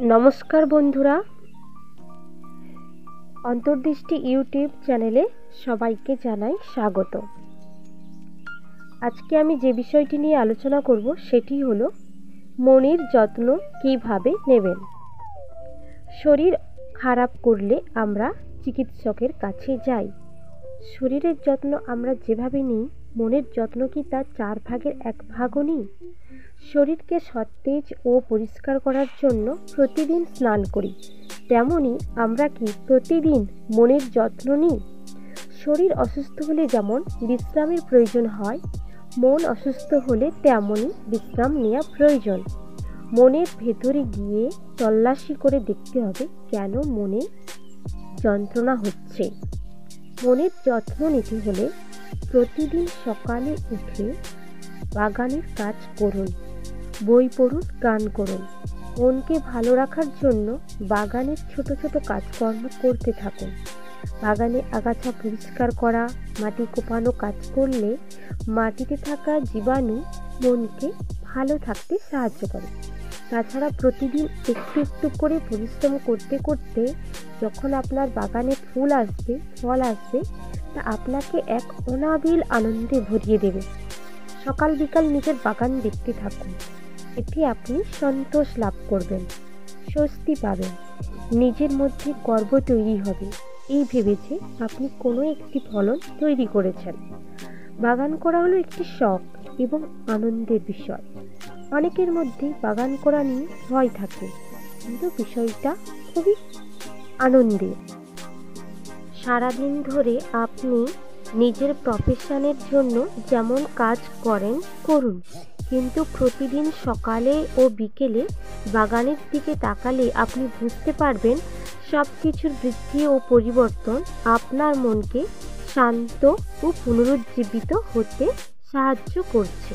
নমস্কার বন্ধুরা, অন্তর্দৃষ্টি ইউটিউব চ্যানেলে সবাইকে জানাই স্বাগত। আজকে আমি যে বিষয়টি নিয়ে আলোচনা করব সেটি হলো মনের যত্ন কিভাবে নেবেন। শরীর খারাপ করলে আমরা চিকিৎসকের কাছে যাই। শরীরের যত্ন আমরা যেভাবে নিই, মনের যত্ন কি তার 4 ভাগের 1 ভাগও নিই? শরীরকে সতেজ ও পরিষ্কার করার জন্য প্রতিদিন স্নান করি, তেমনি আমরা কি প্রতিদিন মনের যত্ন নিই? শরীর অসুস্থ হলে যেমন বিশ্রামের প্রয়োজন হয়, মন অসুস্থ হলে তেমনই বিশ্রাম নেওয়া প্রয়োজন। মনের ভেতরে গিয়ে তল্লাশি করে দেখতে হবে কেন মনে যন্ত্রণা হচ্ছে। মনের যত্ন নিতে হলে প্রতিদিন সকালে উঠে বাগানের কাজ করুন, বই পড়ুন, গান করুন। মনকে ভালো রাখার জন্য বাগানের ছোট ছোট কাজকর্ম করতে থাকুন। বাগানে আগাছা পরিষ্কার করা, মাটি কোপানো কাজ করলে মাটিতে থাকা জীবাণু মনকে ভালো থাকতে সাহায্য করে। তাছাড়া প্রতিদিন একটু একটু করে পরিশ্রম করতে করতে যখন আপনার বাগানে ফুল আসবে, ফল আসবে, তা আপনাকে এক অনাবিল আনন্দে ভরিয়ে দেবে। সকাল বিকাল নিজের বাগান দেখতে থাকুন। এতে আপনি সন্তোষ লাভ করবেন, স্বস্তি পাবেন, নিজের মধ্যে গর্ব তৈরি হবে এই ভেবে যে আপনি কোনো একটি ফলন তৈরি করেছেন। বাগান করা হলো একটি শখ এবং আনন্দের বিষয়। অনেকের মধ্যে বাগান করা নিয়ে ভয় থাকে, কিন্তু বিষয়টা খুবই আনন্দের। সারাদিন ধরে আপনি নিজের প্রফেশনের জন্য যেমন কাজ করেন করুন, কিন্তু প্রতিদিন সকালে ও বিকেলে বাগানের দিকে তাকালে আপনি বুঝতে পারবেন সব কিছুর বৃদ্ধি ও পরিবর্তন আপনার মনকে শান্ত ও পুনরুজ্জীবিত হতে সাহায্য করছে।